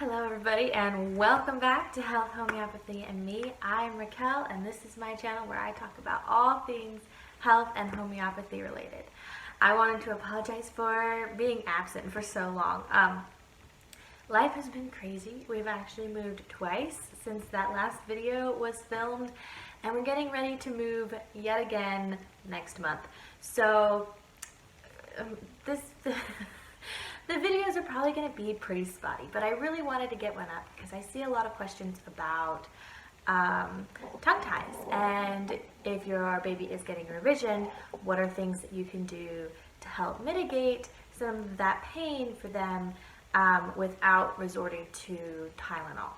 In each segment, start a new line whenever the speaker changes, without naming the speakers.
Hello everybody and welcome back to Health, Homeopathy and Me. I'm Raquel and this is my channel where I talk about all things health and homeopathy related. I wanted to apologize for being absent for so long. Life has been crazy. We've actually moved twice since that last video was filmed and we're getting ready to move yet again next month. So the videos are probably going to be pretty spotty, but I really wanted to get one up because I see a lot of questions about tongue ties, and if your baby is getting a revision, what are things that you can do to help mitigate some of that pain for them without resorting to Tylenol.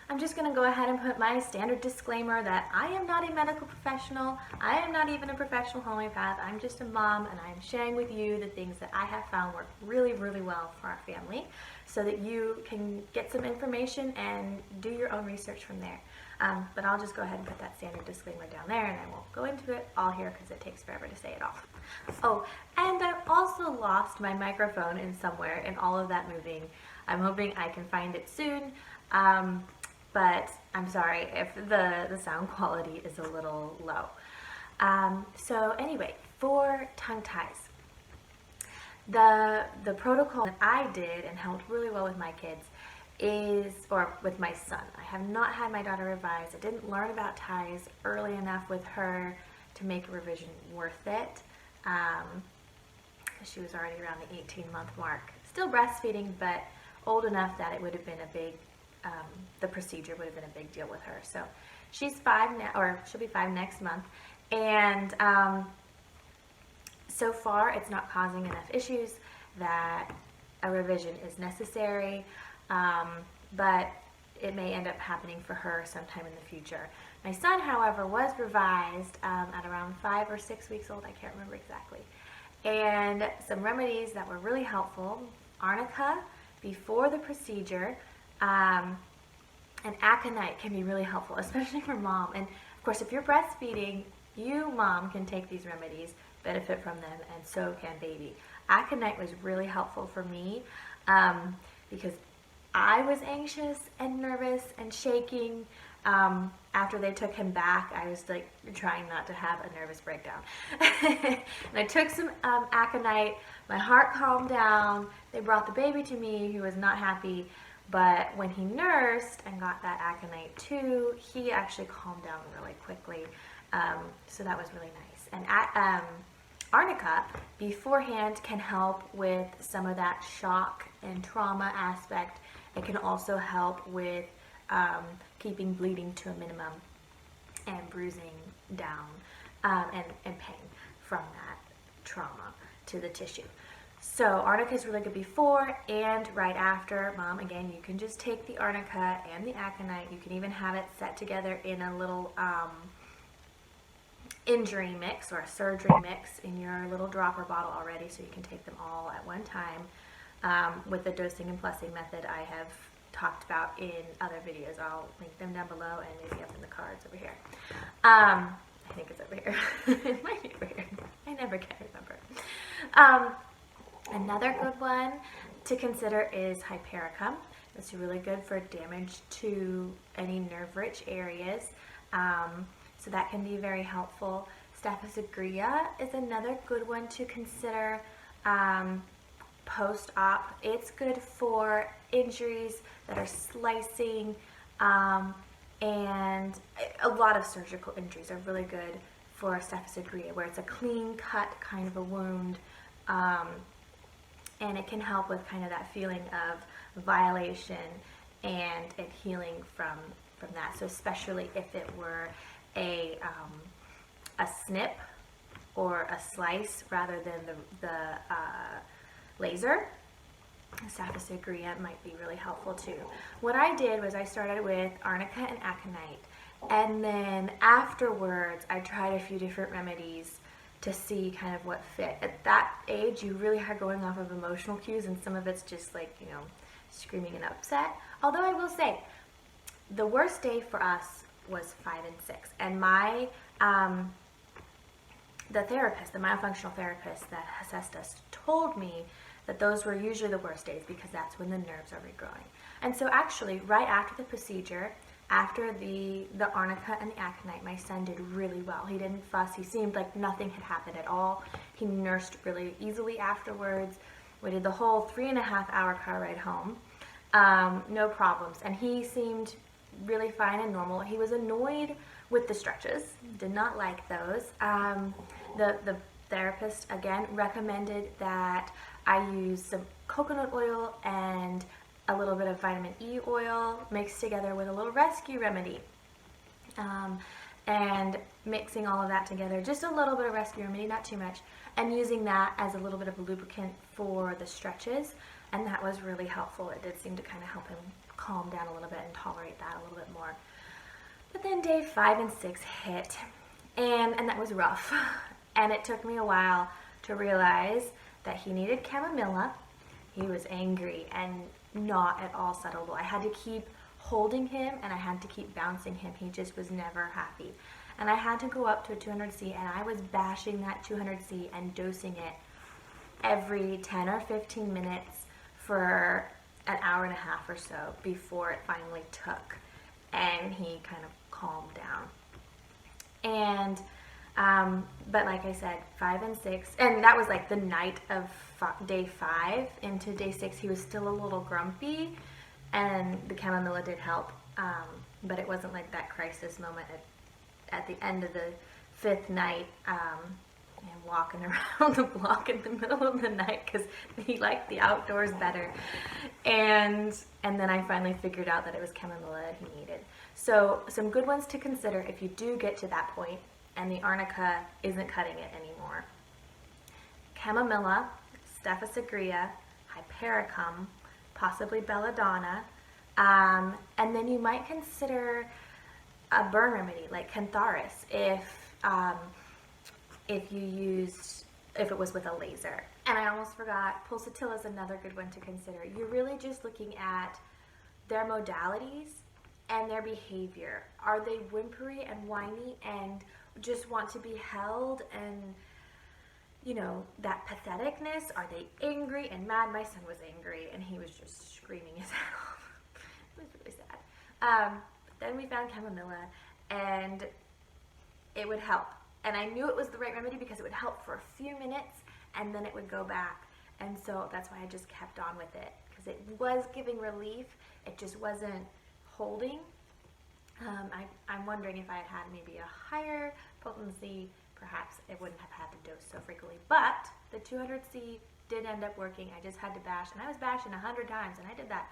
I'm just going to go ahead and put my standard disclaimer that I am not a medical professional. I am not even a professional homeopath. I'm just a mom, and I'm sharing with you the things that I have found work really, really well for our family so that you can get some information and do your own research from there. But I'll just go ahead and put that standard disclaimer down there, and I won't go into it all here because it takes forever to say it all. Oh, and I've also lost my microphone in somewhere in all of that moving. I'm hoping I can find it soon. But I'm sorry if the sound quality is a little low. So anyway, for tongue ties, the protocol that I did and helped really well with my kids or with my son. I have not had my daughter revise. I didn't learn about ties early enough with her to make a revision worth it. She was already around the 18-month mark. Still breastfeeding, but old enough that it would have been a big the procedure would have been a big deal with her. So she's 5 now, or she'll be 5 next month, and so far it's not causing enough issues that a revision is necessary, but it may end up happening for her sometime in the future. My son, however, was revised at around 5 or 6 weeks old. I can't remember exactly. And some remedies that were really helpful: arnica before the procedure. And aconite can be really helpful, especially for mom. And of course, if you're breastfeeding, you, mom, can take these remedies, benefit from them, and so can baby. Aconite was really helpful for me because I was anxious and nervous and shaking. After they took him back, I was like trying not to have a nervous breakdown. And I took some aconite. My heart calmed down. They brought the baby to me, who was not happy. But when he nursed and got that aconite too, he actually calmed down really quickly. So that was really nice. And arnica beforehand can help with some of that shock and trauma aspect. It can also help with keeping bleeding to a minimum and bruising down and pain from that trauma to the tissue. So arnica is really good before and right after. Mom, again, you can just take the arnica and the aconite. You can even have it set together in a little injury mix or a surgery mix in your little dropper bottle already, so you can take them all at one time with the dosing and plussing method I have talked about in other videos. I'll link them down below and maybe up in the cards over here. I think it's over here. It might be over here. I never can remember. Another good one to consider is hypericum. It's really good for damage to any nerve-rich areas, so that can be very helpful. Staphysagria is another good one to consider post-op. It's good for injuries that are slicing, and a lot of surgical injuries are really good for staphysagria, where it's a clean cut kind of a wound. And it can help with kind of that feeling of violation and healing from that. So especially if it were a snip or a slice rather than the laser, staphysagria might be really helpful too. What I did was I started with arnica and aconite, and then afterwards I tried a few different remedies to see kind of what fit. At that age, you really are going off of emotional cues, and some of it's just like, you know, screaming and upset. Although I will say, the worst day for us was 5 and 6, and my the therapist, the myofunctional therapist that assessed us, told me that those were usually the worst days because that's when the nerves are regrowing. And so actually, right after the procedure, after the arnica and the aconite, my son did really well. He didn't fuss. He seemed like nothing had happened at all. He nursed really easily afterwards. We did the whole 3.5-hour car ride home. No problems. And he seemed really fine and normal. He was annoyed with the stretches, did not like those. The therapist, again, recommended that I use some coconut oil and a little bit of vitamin E oil mixed together with a little rescue remedy. And mixing all of that together, just a little bit of rescue remedy, not too much, and using that as a little bit of a lubricant for the stretches. And that was really helpful. It did seem to kind of help him calm down a little bit and tolerate that a little bit more. But then day 5 and 6 hit, and that was rough. And it took me a while to realize that he needed chamomilla. He was angry and not at all settlable. I had to keep holding him and I had to keep bouncing him. He just was never happy. And I had to go up to a 200C, and I was bashing that 200C and dosing it every 10 or 15 minutes for an hour and a half or so before it finally took and he kind of calmed down. And but like I said, 5 and 6, and that was like the night of day 5 into day 6, he was still a little grumpy, and the chamomilla did help, but it wasn't like that crisis moment at the end of the 5th night, and walking around the block in the middle of the night because he liked the outdoors better. And then I finally figured out that it was chamomilla that he needed. So some good ones to consider if you do get to that point and the arnica isn't cutting it anymore. Chamomilla, Staphylococcus, Hypericum, possibly belladonna, and then you might consider a burn remedy like cantharis if it was with a laser. And I almost forgot, pulsatilla is another good one to consider. You're really just looking at their modalities and their behavior. Are they whimpery and whiny and just want to be held and, you know, that patheticness? Are they angry and mad? My son was angry and he was just screaming his head off. It was really sad. Then we found chamomilla and it would help. And I knew it was the right remedy because it would help for a few minutes and then it would go back. And so that's why I just kept on with it, because it was giving relief. It just wasn't holding. I'm wondering if I had had maybe a higher potency, perhaps it wouldn't have had to dose so frequently. But the 200C did end up working. I just had to bash, and I was bashing 100 times, and I did that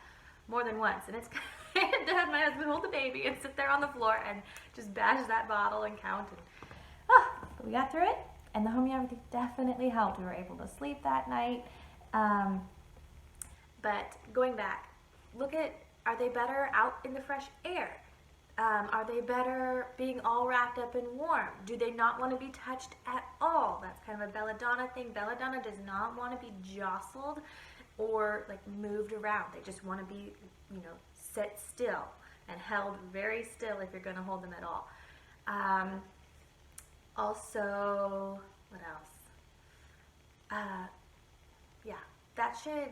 more than once. And it's I had to have my husband hold the baby and sit there on the floor and just bash that bottle and count. And but we got through it, and the homeopathy definitely helped. We were able to sleep that night. But going back, look at, are they better out in the fresh air? Are they better being all wrapped up and warm? Do they not want to be touched at all? That's kind of a belladonna thing. Belladonna does not want to be jostled or like moved around. They just want to be, you know, sit still and held very still if you're going to hold them at all. Also, what else? Yeah, that should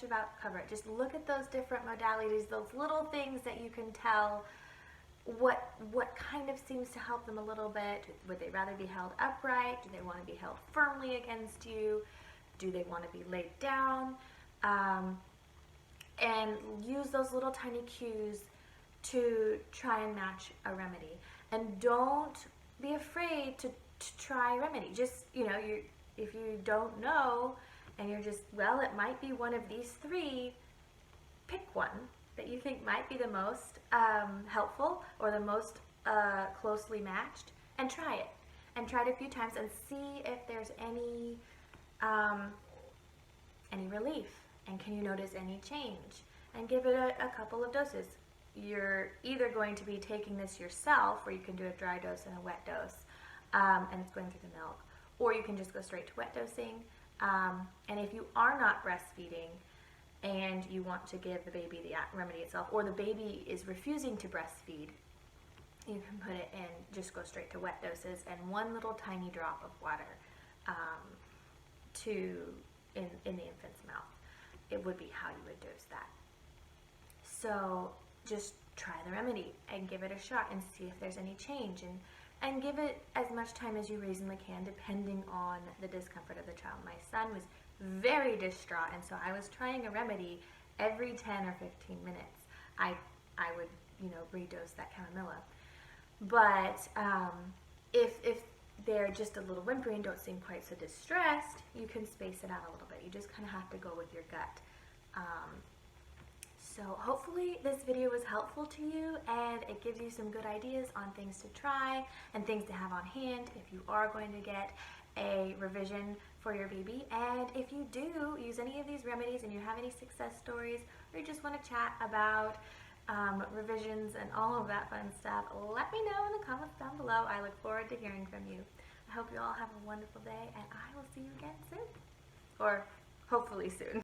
about cover it. Just look at those different modalities, those little things that you can tell what kind of seems to help them a little bit. Would they rather be held upright? Do they want to be held firmly against you? Do they want to be laid down? And use those little tiny cues to try and match a remedy. And don't be afraid to try a remedy. Just, you know, if you don't know and you're just, well, it might be one of these 3, pick one that you think might be the most helpful or the most closely matched, and try it. And try it a few times and see if there's any relief, and can you notice any change, and give it a couple of doses. You're either going to be taking this yourself, where you can do a dry dose and a wet dose, and it's going through the milk, or you can just go straight to wet dosing. And if you are not breastfeeding and you want to give the baby the remedy itself, or the baby is refusing to breastfeed, you can put it in, just go straight to wet doses and 1 little tiny drop of water in the infant's mouth. It would be how you would dose that. So just try the remedy and give it a shot and see if there's any change, and give it as much time as you reasonably can depending on the discomfort of the child. My son was very distraught, and so I was trying a remedy every 10 or 15 minutes. I would, redose that chamomilla. But if they're just a little whimpering and don't seem quite so distressed, you can space it out a little bit. You just kind of have to go with your gut. So hopefully this video was helpful to you, and it gives you some good ideas on things to try and things to have on hand if you are going to get a revision for your baby. And if you do use any of these remedies and you have any success stories, or you just want to chat about revisions and all of that fun stuff, let me know in the comments down below. I look forward to hearing from you. I hope you all have a wonderful day, and I will see you again soon. Or hopefully soon.